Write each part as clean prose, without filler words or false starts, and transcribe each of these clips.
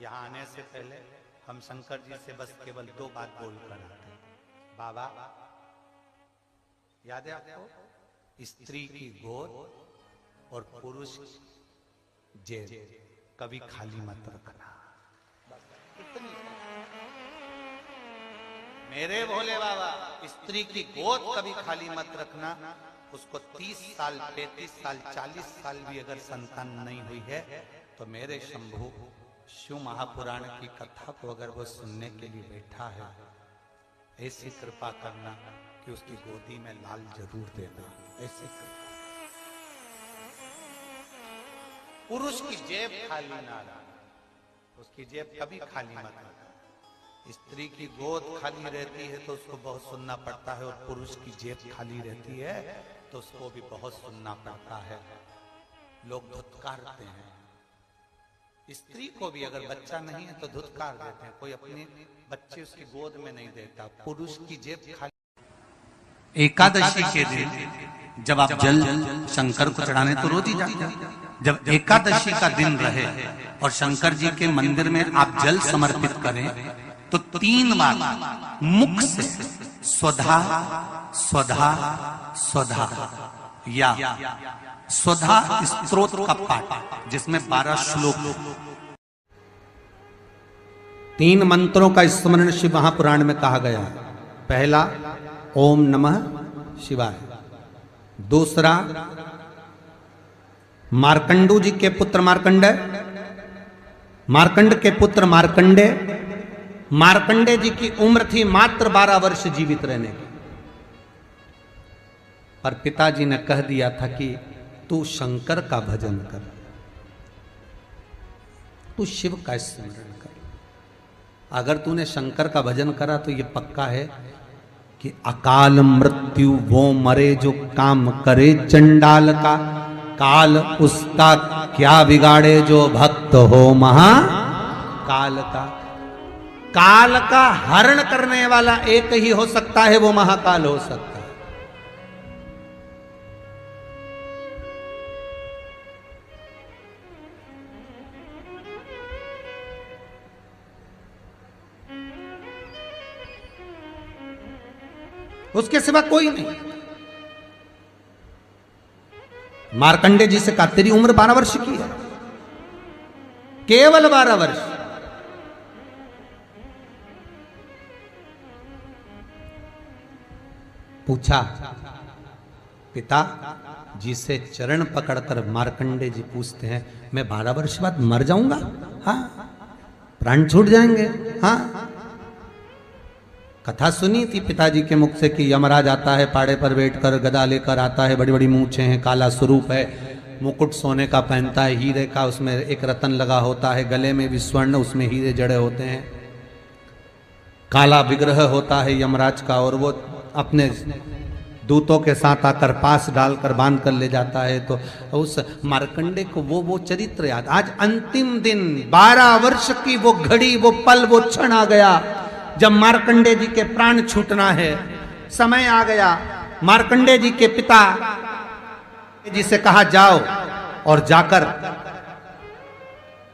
यहाँ आने से पहले हम शंकर जी से बस केवल 2 बात बोल कर आते। बाबा, याद है आपको? स्त्री की गोद और पुरुष जेब कभी खाली मत रखना। मेरे भोले बाबा, स्त्री की गोद कभी खाली मत रखना। उसको 30 साल 35 साल 40 साल भी अगर संतान नहीं हुई है तो मेरे शंभु शिव महापुराण की कथा को अगर वो सुनने के लिए बैठा है, ऐसी कृपा करना कि उसकी गोदी में लाल जरूर देना। ऐसी कृपा। पुरुष की जेब खाली ना रखना, उसकी जेब कभी खाली मत रखना। स्त्री की गोद खाली रहती है तो उसको बहुत सुनना पड़ता है, और पुरुष की जेब खाली रहती है तो उसको भी बहुत सुनना पड़ता है। लोग धुतकारते हैं। स्त्री को भी अगर बच्चा नहीं है तो धुतकार देते हैं, कोई अपने बच्चे उसकी गोद में नहीं देता। पुरुष की जेब खाली। एकादशी के दिन जब आप जल शंकर को चढ़ाने तो रोज ही जाते हैं। जब एकादशी का दिन रहे और शंकर जी के मंदिर में आप जल समर्पित करें तो 3 बार मुख से स्वधा स्वधा स्वधा या स्वधा स्तोत्र का पाठ, जिसमें 12 श्लोक, 3 मंत्रों का स्मरण शिव महापुराण में कहा गया है। पहला ओम नमः शिवाय, दूसरा मार्कंडू जी के पुत्र मार्कंडेय, मार्कंड के पुत्र मार्कंडे, मार्कंडे जी की उम्र थी मात्र 12 वर्ष जीवित रहने की, पर पिताजी ने कह दिया था कि तू शंकर का भजन कर, तू शिव का स्मरण कर। अगर तूने शंकर का भजन करा तो ये पक्का है कि अकाल मृत्यु वो मरे जो काम करे चंडाल का, काल उसका क्या बिगाड़े जो भक्त हो महाकाल का। काल का हरण करने वाला एक ही हो सकता है, वो महाकाल हो सकता है। उसके सिवा कोई नहीं। मार्कंडे जी से कहा तेरी उम्र 12 वर्ष की है, केवल 12 वर्ष। पूछा पिता जी से चरण पकड़कर मार्कंडे जी पूछते हैं, मैं 12 वर्ष बाद मर जाऊंगा? हाँ, प्राण छूट जाएंगे। हाँ, कथा सुनी थी पिताजी के मुख से कि यमराज आता है, पाड़े पर बैठकर गदा लेकर आता है, बड़ी बड़ी मूंछें हैं, काला स्वरूप है, मुकुट सोने का पहनता है, हीरे का, उसमें एक रतन लगा होता है, गले में भी स्वर्ण, उसमें हीरे जड़े होते हैं, काला विग्रह होता है यमराज का, और वो अपने दूतों के साथ आकर पास डालकर बांध कर ले जाता है। तो उस मार्कंडे को वो चरित्र याद। आज अंतिम दिन, 12 वर्ष की वो घड़ी, वो पल, वो क्षण आ गया जब मार्कंडे जी के प्राण छूटना है। समय आ गया। मार्कंडे जी के पिता जी से कहा जाओ और जाकर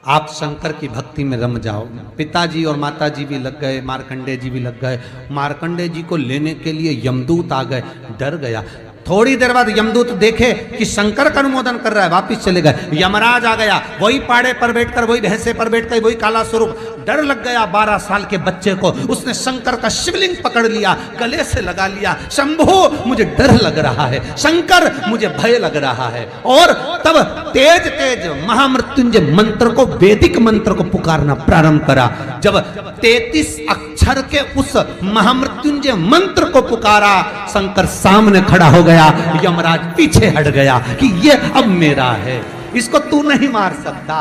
आप शंकर की भक्ति में रम जाओ। पिताजी और माताजी भी लग गए, मार्कंडे जी भी लग गए। मार्कंडे जी को लेने के लिए यमदूत आ गए, डर गया। थोड़ी देर बाद यमदूत देखे कि शंकर का अनुमोदन कर रहा है, वापिस चले गए। यमराज आ गया, वही पाड़े पर बैठकर, वही भैंसे पर बैठकर, वही काला स्वरूप। डर लग गया 12 साल के बच्चे को। उसने शंकर का शिवलिंग पकड़ लिया, गले से लगा लिया, शंभो मुझे डर लग रहा है, शंकर मुझे भय लग रहा है। और तब तेज तेज महामृत्युंजय मंत्र को, वैदिक मंत्र को पुकारना प्रारंभ करा। जब 33 अक्षर के उस महामृत्युंजय मंत्र को पुकारा, शंकर सामने खड़ा हो गया। यमराज पीछे हट गया कि ये अब मेरा है, इसको तू नहीं मार सकता।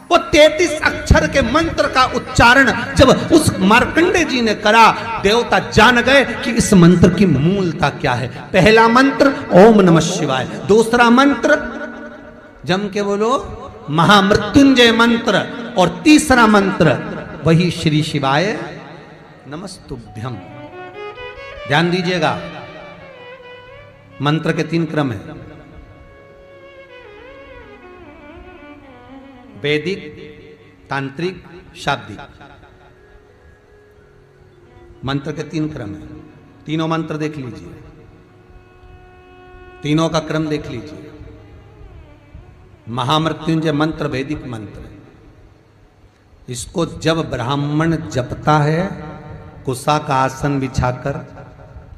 वो 33 अक्षर के मंत्र का उच्चारण जब उस मार्कंडे जी ने करा, देवता जान गए कि इस मंत्र की मूलता क्या है। पहला मंत्र ओम नमः शिवाय, दूसरा मंत्र जम के बोलो महामृत्युंजय मंत्र, और तीसरा मंत्र वही श्री शिवाय नमस्तुभ्यम। ध्यान दीजिएगा, मंत्र के 3 क्रम है। वैदिक, तांत्रिक, शाब्दिक। मंत्र के 3 क्रम है, तीनों मंत्र देख लीजिए, तीनों का क्रम देख लीजिए। महामृत्युंजय मंत्र वैदिक मंत्र, इसको जब ब्राह्मण जपता है कुशा का आसन बिछाकर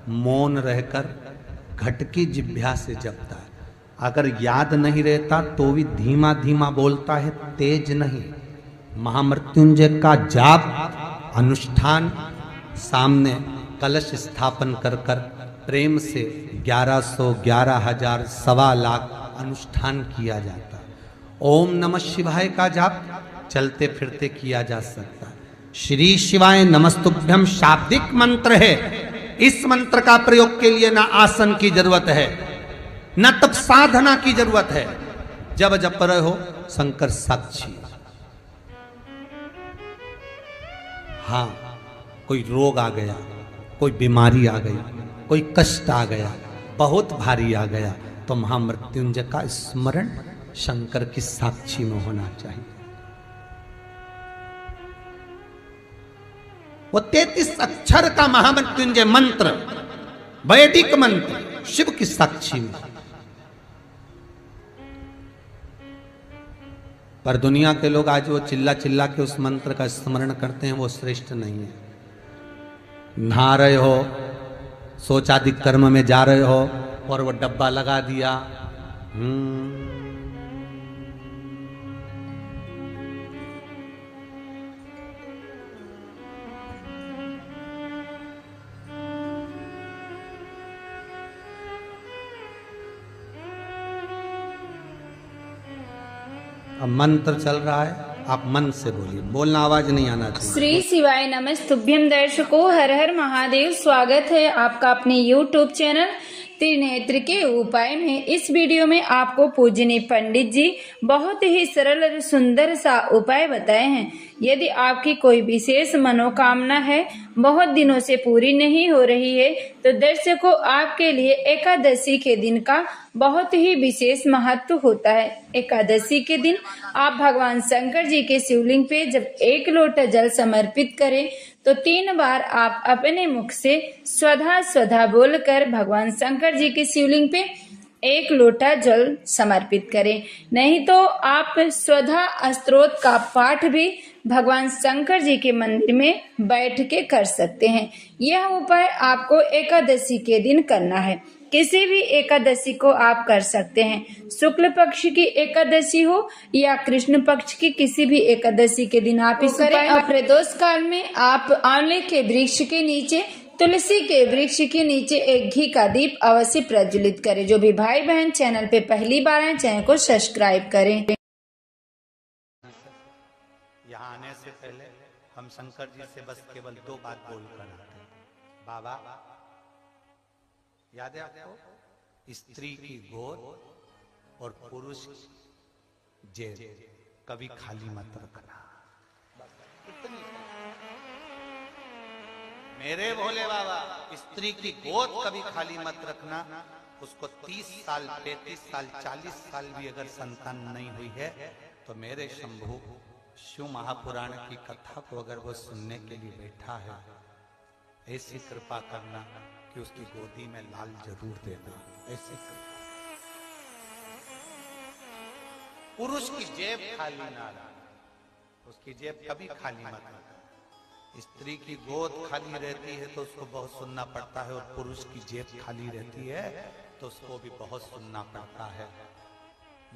मौन रहकर घट की जिह्वा से जपता है। अगर याद नहीं रहता तो भी धीमा धीमा बोलता है, तेज नहीं। महामृत्युंजय का जाप अनुष्ठान सामने कलश स्थापन कर कर प्रेम से 1100, 11,000, 1.25 लाख अनुष्ठान किया जाता है। ओम नमः शिवाय का जाप चलते फिरते किया जा सकता है। श्री शिवाय नमस्तुभ्यम शाब्दिक मंत्र है। इस मंत्र का प्रयोग के लिए ना आसन की जरूरत है, न तब साधना की जरूरत है। जब जप रहे हो शंकर साक्षी। हाँ, कोई रोग आ गया, कोई बीमारी आ गई, कोई कष्ट आ गया, बहुत भारी आ गया, तो महामृत्युंजय का स्मरण शंकर की साक्षी में होना चाहिए। वो 33 अक्षर का महामृत्युंजय मंत्र, वैदिक मंत्र, शिव की साक्षी में। पर दुनिया के लोग आज वो चिल्ला चिल्ला के उस मंत्र का स्मरण करते हैं, वो श्रेष्ठ नहीं है। नहा रहे हो, सोचादि कर्म में जा रहे हो और वो डब्बा लगा दिया, अब मंत्र चल रहा है, आप मन से बोलिए, बोलना आवाज नहीं आना चाहिए। श्री शिवाय नमस्तुभ्यम दर्शकों, हर हर महादेव। स्वागत है आपका अपने YouTube चैनल त्रिनेत्र के उपाय में। इस वीडियो में आपको पूजनीय पंडित जी बहुत ही सरल और सुंदर सा उपाय बताए हैं। यदि आपकी कोई विशेष मनोकामना है, बहुत दिनों से पूरी नहीं हो रही है, तो दर्शकों आपके लिए एकादशी के दिन का बहुत ही विशेष महत्व होता है। एकादशी के दिन आप भगवान शंकर जी के शिवलिंग पे जब 1 लोटा जल समर्पित करें तो 3 बार आप अपने मुख से स्वधा स्वधा बोलकर भगवान शंकर जी के शिवलिंग पे 1 लोटा जल समर्पित करें। नहीं तो आप स्वधा स्तोत्र का पाठ भी भगवान शंकर जी के मंदिर में बैठ के कर सकते हैं। यह उपाय आपको एकादशी के दिन करना है। किसी भी एकादशी को आप कर सकते हैं। शुक्ल पक्ष की एकादशी हो या कृष्ण पक्ष की किसी भी एकादशी के दिन आप इस करें। और प्रदोष काल में आप आंवले के वृक्ष के नीचे, तुलसी के वृक्ष के नीचे एक घी का दीप अवश्य प्रज्वलित करें। जो भी भाई बहन चैनल पे पहली बार आए, चैनल को सब्सक्राइब करें। यहाँ आने से पहले हम शंकर जी से बस केवल 2 बात बोल कर आते हैं। बाबा, याद है आपको? स्त्री की गोद और पुरुष जेब कभी खाली मत रखना। मेरे भोले बाबा, स्त्री की गोद कभी खाली मत रखना। उसको 30 साल, 35 साल, 40 साल भी अगर संतान नहीं हुई है तो मेरे शंभु शिव महापुराण की कथा को अगर वो सुनने के लिए बैठा है, ऐसी कृपा करना कि उसकी गोदी में लाल जरूर देना। ऐसी पुरुष की जेब खाली ना रखना, उसकी जेब कभी खाली मत रखना। स्त्री की गोद खाली रहती है तो उसको बहुत सुनना पड़ता है, और पुरुष की जेब खाली रहती है तो उसको भी बहुत सुनना पड़ता है।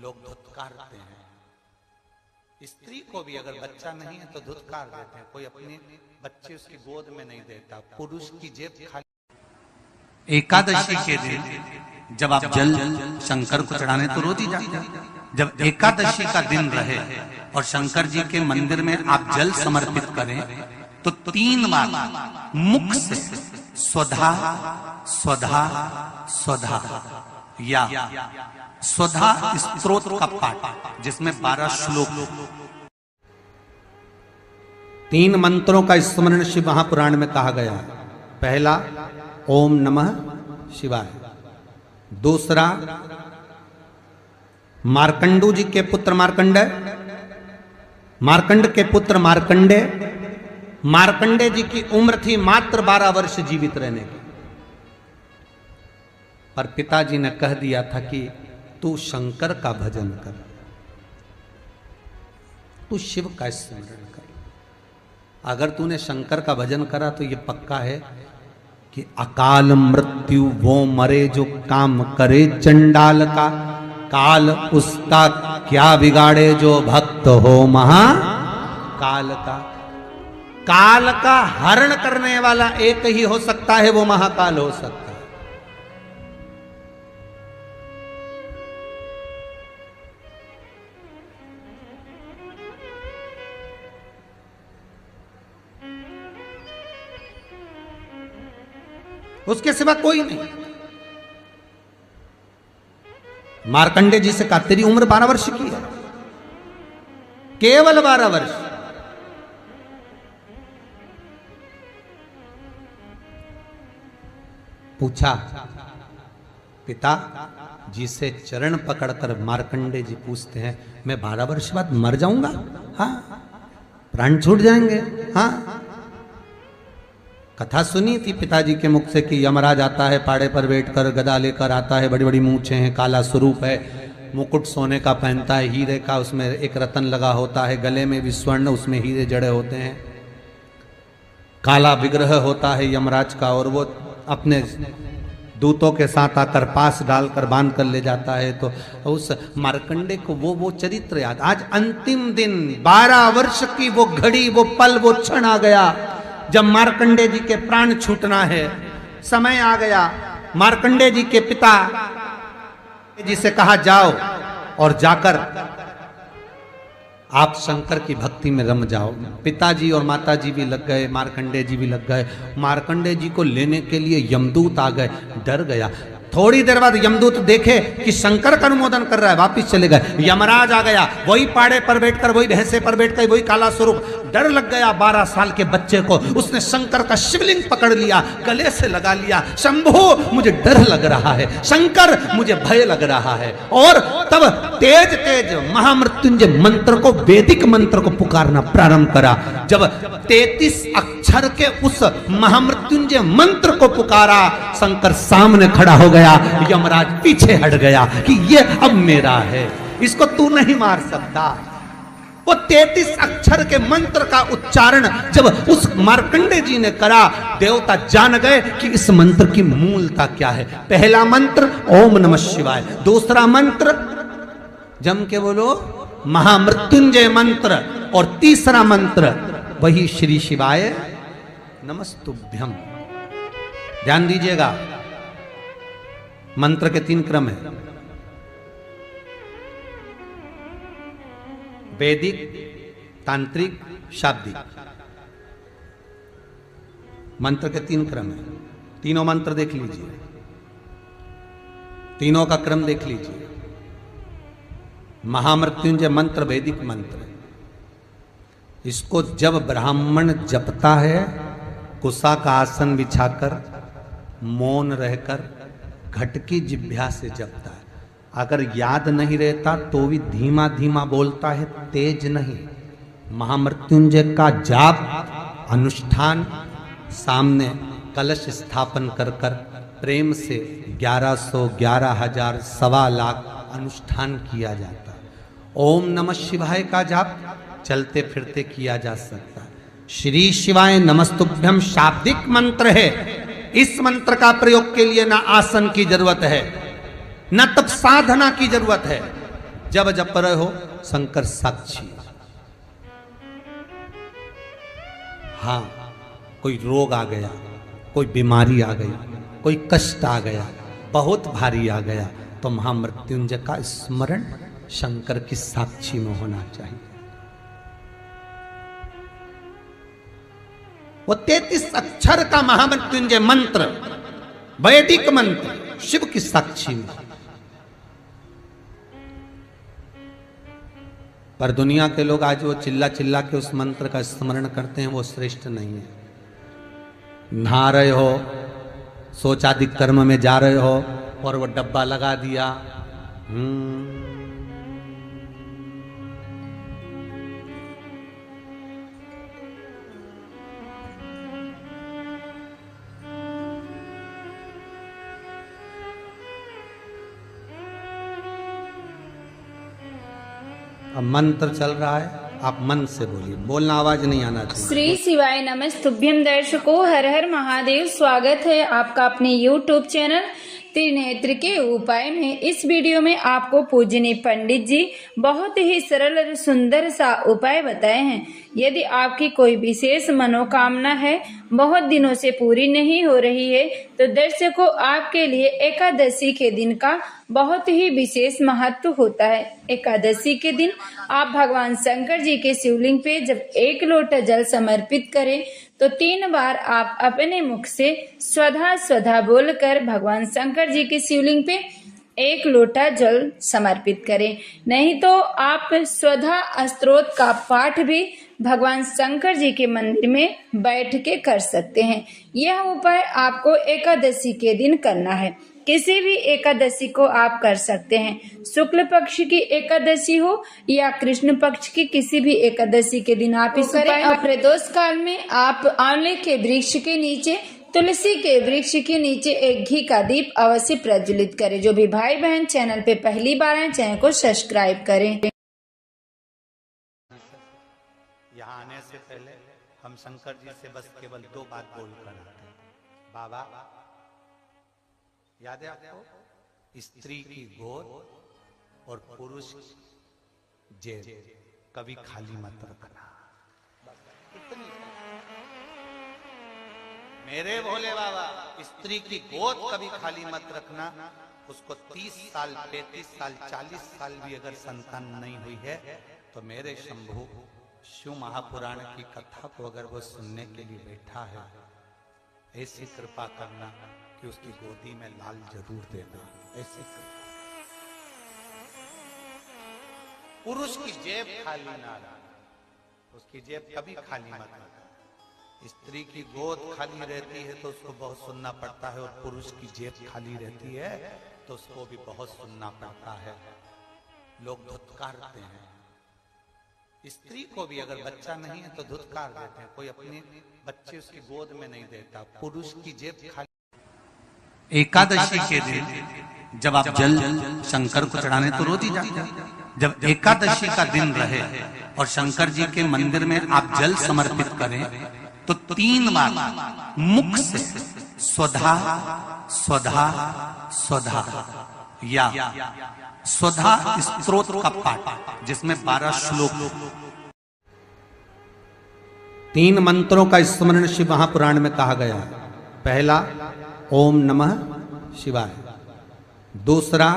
लोग धुतकारते हैं। स्त्री को भी अगर बच्चा नहीं है तो धुतकार देते हैं। कोई अपने बच्चे उसकी गोद में नहीं देता। पुरुष की जेब खाली। एकादशी के दिन जब आप जल शंकर को चढ़ाने तो रोज ही जाते हैं। जब एकादशी का दिन रहे और शंकर जी के मंदिर में आप जल समर्पित करें तो 3 बार मुख से स्वधा स्वधा स्वधा या स्वधा स्तोत्र का पाठ, जिसमें 12 श्लोक। 3 मंत्रों का स्मरण शिव महापुराण में कहा गया। पहला ओम नमः शिवाय, दूसरा मार्कंडू जी के पुत्र मार्कंडेय मार्कंड के पुत्र मार्कंडे जी की उम्र थी मात्र 12 वर्ष जीवित रहने की, पर पिताजी ने कह दिया था कि तू शंकर का भजन कर, तू शिव का स्मरण कर। अगर तूने शंकर का भजन करा तो ये पक्का है कि अकाल मृत्यु वो मरे जो काम करे चंडाल का, काल उसका क्या बिगाड़े जो भक्त हो महाकाल का। काल का हरण करने वाला एक ही हो सकता है, वो महाकाल हो सकता है। उसके सिवा कोई नहीं। मार्कंडे जी से कहा तेरी उम्र 12 वर्ष की है, केवल 12 वर्ष। पूछा पिता जी से चरण पकड़कर मार्कंडे जी पूछते हैं, मैं 12 वर्ष बाद मर जाऊंगा? हाँ, प्राण छूट जाएंगे। हाँ, कथा सुनी थी पिताजी के मुख से कि यमराज आता है, पाड़े पर बैठकर गदा लेकर आता है, बड़ी बड़ी मूंछें हैं, काला स्वरूप है, मुकुट सोने का पहनता है, हीरे का, उसमें एक रतन लगा होता है, गले में भी स्वर्ण, उसमें हीरे जड़े होते हैं, काला विग्रह होता है यमराज का, और वो अपने दूतों के साथ आकर पास डालकर बांध कर ले जाता है। तो उस मार्कंडे को वो चरित्र याद। आज अंतिम दिन, 12 वर्ष की वो घड़ी, वो पल, वो क्षण आ गया जब मार्कंडे जी के प्राण छूटना है। समय आ गया। मार्कंडे जी के पिता जी से कहा जाओ और जाकर आप शंकर की भक्ति में रम जाओ। पिताजी और माताजी भी लग गए, मार्कंडे जी भी लग गए। मार्कंडे जी को लेने के लिए यमदूत आ गए। डर गया। थोड़ी देर बाद यमदूत देखे कि शंकर का अनुमोदन कर रहा है, वापिस चले गए। यमराज आ गया, वही पाड़े पर बैठकर, वही भैंसे पर बैठकर, वही काला स्वरूप। डर लग गया 12 साल के बच्चे को। उसने शंकर का शिवलिंग पकड़ लिया, गले से लगा लिया, शंभो मुझे डर लग रहा है, शंकर मुझे भय लग रहा है। और तब तेज तेज महामृत्युंजय मंत्र को, वैदिक मंत्र को पुकारना प्रारंभ करा। जब 33 अक्षर के उस महामृत्युंजय मंत्र को पुकारा, शंकर सामने खड़ा हो गया। यमराज पीछे हट गया कि ये अब मेरा है, इसको तू नहीं मार सकता। वो 33 अक्षर के मंत्र का उच्चारण जब उस मार्कंडे जी ने करा, देवता जान गए कि इस मंत्र की मूलता क्या है। पहला मंत्र ओम नमः शिवाय, दूसरा मंत्र जम के बोलो महामृत्युंजय मंत्र, और तीसरा मंत्र वही श्री शिवाय नमस्तुभ्यम। ध्यान दीजिएगा, मंत्र के 3 क्रम है, वैदिक, तांत्रिक, शाब्दिक। मंत्र के 3 क्रम है। तीनों मंत्र देख लीजिए, तीनों का क्रम देख लीजिए। महामृत्युंजय मंत्र वैदिक मंत्र, इसको जब ब्राह्मण जपता है, कुसा का आसन बिछाकर, मौन रहकर, घट की जिह्वा से जपता है। अगर याद नहीं रहता तो भी धीमा धीमा बोलता है, तेज नहीं। महामृत्युंजय का जाप अनुष्ठान, सामने कलश स्थापन कर कर प्रेम से 1100, 11,000, 1.25 लाख अनुष्ठान किया जाता है। ओम नमः शिवाय का जाप चलते फिरते किया जा सकता है। श्री शिवाय नमस्तुभ्यम शाब्दिक मंत्र है। इस मंत्र का प्रयोग के लिए ना आसन की जरूरत है, न तब साधना की जरूरत है। जब जप रहे हो शंकर साक्षी। हाँ, कोई रोग आ गया, कोई बीमारी आ गई, कोई कष्ट आ गया, बहुत भारी आ गया, तो महामृत्युंजय का स्मरण शंकर की साक्षी में होना चाहिए। वो 33 अक्षर का महामृत्युंजय मंत्र, वैदिक मंत्र, शिव की साक्षी में। पर दुनिया के लोग आज वो चिल्ला चिल्ला के उस मंत्र का स्मरण करते हैं, वो श्रेष्ठ नहीं है। नहा रहे हो, सोचादिक कर्म में जा रहे हो और वो डब्बा लगा दिया, अब मंत्र चल रहा है, आप मन से बोलिए, बोलना आवाज नहीं आना चाहिए। श्री शिवाय नमस्तुभ्यम दर्शकों, हर हर महादेव। स्वागत है आपका अपने YouTube चैनल त्रिनेत्र के उपाय में। इस वीडियो में आपको पूजनीय पंडित जी बहुत ही सरल और सुंदर सा उपाय बताए हैं। यदि आपकी कोई विशेष मनोकामना है, बहुत दिनों से पूरी नहीं हो रही है, तो दर्शकों आपके लिए एकादशी के दिन का बहुत ही विशेष महत्व होता है। एकादशी के दिन आप भगवान शंकर जी के शिवलिंग पे जब 1 लोटा जल समर्पित करें तो 3 बार आप अपने मुख से स्वधा स्वधा बोलकर भगवान शंकर जी के शिवलिंग पे 1 लोटा जल समर्पित करें। नहीं तो आप स्वधा स्तोत्र का पाठ भी भगवान शंकर जी के मंदिर में बैठ के कर सकते हैं। यह उपाय आपको एकादशी के दिन करना है। किसी भी एकादशी को आप कर सकते हैं। शुक्ल पक्ष की एकादशी हो या कृष्ण पक्ष की किसी भी एकादशी के दिन आप इस करें। और प्रदोष काल में आप आंवले के वृक्ष के नीचे, तुलसी के वृक्ष के नीचे एक घी का दीप अवश्य प्रज्वलित करें। जो भी भाई बहन चैनल पे पहली बार आए, चैनल को सब्सक्राइब करें। यहाँ आने से पहले हम शंकर जी से बस केवल 2 बात बोल कर आते हैं। बाबा, याद है आपको, स्त्री की गोद और पुरुष जेब कभी खाली मत रखना। मेरे भोले बाबा, स्त्री की गोद कभी खाली मत रखना। उसको 30 साल, 35 साल, 40 साल भी अगर संतान नहीं हुई है तो मेरे शंभु शिव महापुराण की कथा को अगर वो सुनने के लिए बैठा है, ऐसी कृपा करना कि उसकी गोदी में लाल जरूर देना। ऐसी पुरुष की जेब खाली ना रखना, उसकी जेब कभी खाली मत रखना। स्त्री की गोद खाली रहती है तो उसको बहुत सुनना पड़ता है, और पुरुष की जेब खाली रहती है तो उसको भी बहुत सुनना पड़ता है। लोग धुतकारते हैं। स्त्री को भी अगर बच्चा नहीं है तो धुतकार देते हैं। कोई अपने बच्चे उसकी गोद में नहीं देता। पुरुष की जेब खाली। एकादशी के दिन जब आप जल शंकर को चढ़ाने तो रोज ही जाते हैं। जब एकादशी का दिन रहे और शंकर जी के मंदिर में आप जल समर्पित करें तो 3 बार मुख से स्वधा स्वधा स्वधा या स्वधा स्तोत्र का पाठ, जिसमें 12 श्लोक। 3 मंत्रों का स्मरण शिव महापुराण में कहा गया है। पहला ओम नमः शिवाय, दूसरा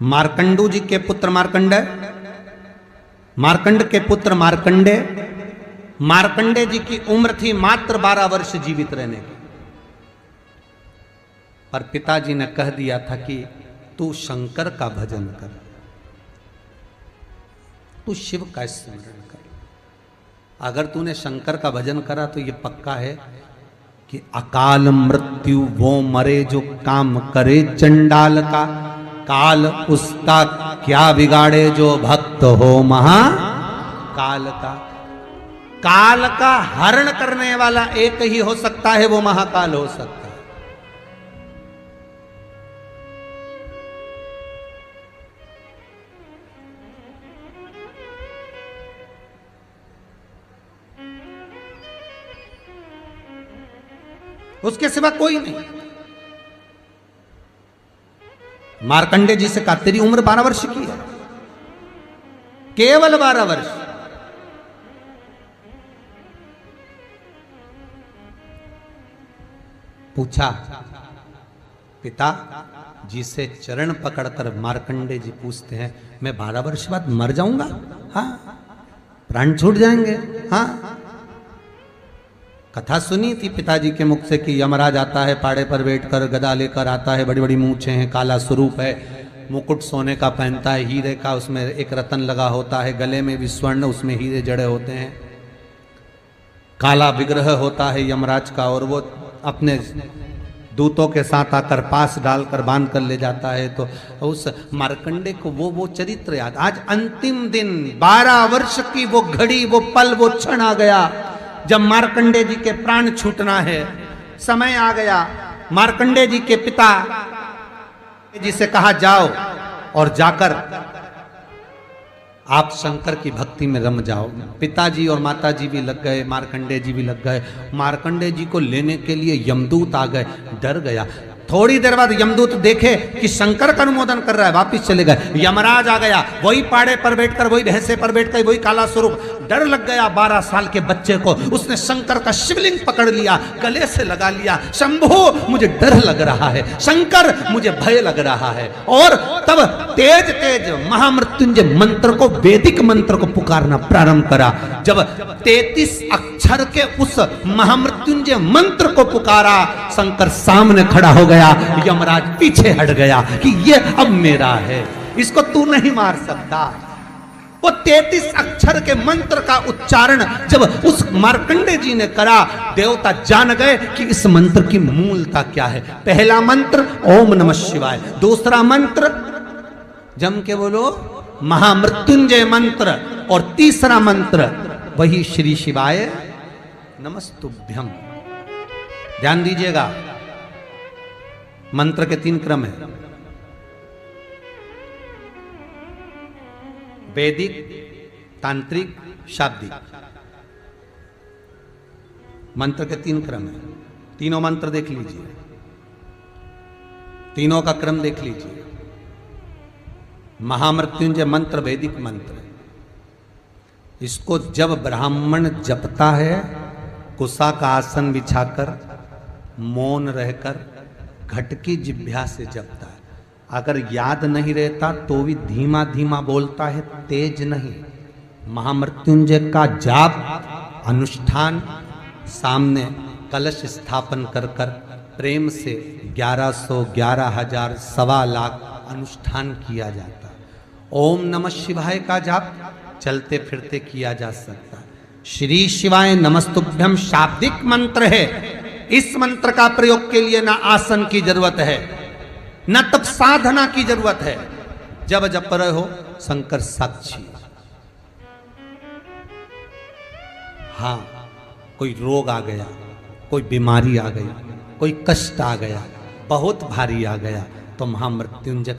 मार्कंडू जी के पुत्र मार्कंडे, मार्कंड के पुत्र मार्कंडे, मार्कंडे जी की उम्र थी मात्र 12 वर्ष जीवित रहने की, पर पिताजी ने कह दिया था कि तू शंकर का भजन कर, तू शिव का स्मरण कर। अगर तूने शंकर का भजन करा तो ये पक्का है कि अकाल मृत्यु वो मरे जो काम करे चंडाल का, काल उसका क्या बिगाड़े जो भक्त हो महाकाल का। काल का हरण करने वाला एक ही हो सकता है, वो महाकाल हो सकता है। उसके सिवा कोई नहीं। मार्कंडे जी से कहा तेरी उम्र 12 वर्ष की है, केवल 12 वर्ष। पूछा पिता जी से चरण पकड़कर मार्कंडे जी पूछते हैं, मैं 12 वर्ष बाद मर जाऊंगा? हाँ, प्राण छूट जाएंगे। हाँ, कथा सुनी थी पिताजी के मुख से कि यमराज आता है, पाड़े पर बैठकर गदा लेकर आता है, बड़ी बड़ी मूंछें हैं, काला स्वरूप है, मुकुट सोने का पहनता है, हीरे का, उसमें एक रतन लगा होता है, गले में भी स्वर्ण, उसमें हीरे जड़े होते हैं, काला विग्रह होता है यमराज का, और वो अपने दूतों के साथ आकर पास डालकर बांध कर ले जाता है। तो उस मार्कंडे को वो चरित्र याद। आज अंतिम दिन 12 वर्ष की वो घड़ी, वो पल, वो क्षण आ गया जब मार्कंडे जी के प्राण छूटना है। समय आ गया। मार्कंडे जी के पिता जी से कहा जाओ और जाकर आप शंकर की भक्ति में रम जाओ। पिताजी और माताजी भी लग गए, मार्कंडेय जी भी लग गए। मार्कंडेय जी को लेने के लिए यमदूत आ गए, डर गया। थोड़ी देर बाद यमदूत देखे कि शंकर का अनुमोदन कर रहा है, वापिस चले गए। यमराज आ गया, वही पाड़े पर बैठकर, वही भैंसे पर बैठकर, वही काला स्वरूप। डर लग गया 12 साल के बच्चे को। उसने शंकर का शिवलिंग पकड़ लिया, गले से लगा लिया, शंभो मुझे डर लग रहा है, शंकर मुझे भय लग रहा है। और तब तेज तेज महामृत्युंजय मंत्र को, वैदिक मंत्र को पुकारना प्रारंभ करा। जब 33 अक्षर के उस महामृत्युंजय मंत्र को पुकारा, शंकर सामने खड़ा हो गया। यमराज पीछे हट गया कि ये अब मेरा है, इसको तू नहीं मार सकता। वो 33 अक्षर के मंत्र का उच्चारण जब उस मार्कंडेय जी ने करा, देवता जान गए कि इस मंत्र की मूलता क्या है। पहला मंत्र ओम नमः शिवाय, दूसरा मंत्र जम के बोलो महामृत्युंजय मंत्र, और तीसरा मंत्र वही श्री शिवाय नमस्तुभ्यम। ध्यान दीजिएगा, मंत्र के 3 क्रम है, वैदिक, तांत्रिक, शाब्दिक। मंत्र के 3 क्रम है। तीनों मंत्र देख लीजिए, तीनों का क्रम देख लीजिए। महामृत्युंजय मंत्र वैदिक मंत्र, इसको जब ब्राह्मण जपता है, कुशा का आसन बिछाकर, मौन रहकर, घट की जिह्वा से जपता है। अगर याद नहीं रहता तो भी धीमा धीमा बोलता है, तेज नहीं। महामृत्युंजय का जाप अनुष्ठान, सामने कलश स्थापन कर कर प्रेम से 1100, 11,000, 1.25 लाख अनुष्ठान किया जाता है। ओम नमः शिवाय का जाप चलते फिरते किया जा सकता है। श्री शिवाय नमस्तुभ्यम शाब्दिक मंत्र है। इस मंत्र का प्रयोग के लिए ना आसन की जरूरत है, न तब साधना की जरूरत है। जब जप रहे हो शंकर साक्षी। हाँ, कोई रोग आ गया, कोई बीमारी आ गई, कोई कष्ट आ गया, बहुत भारी आ गया, तो महामृत्युंजय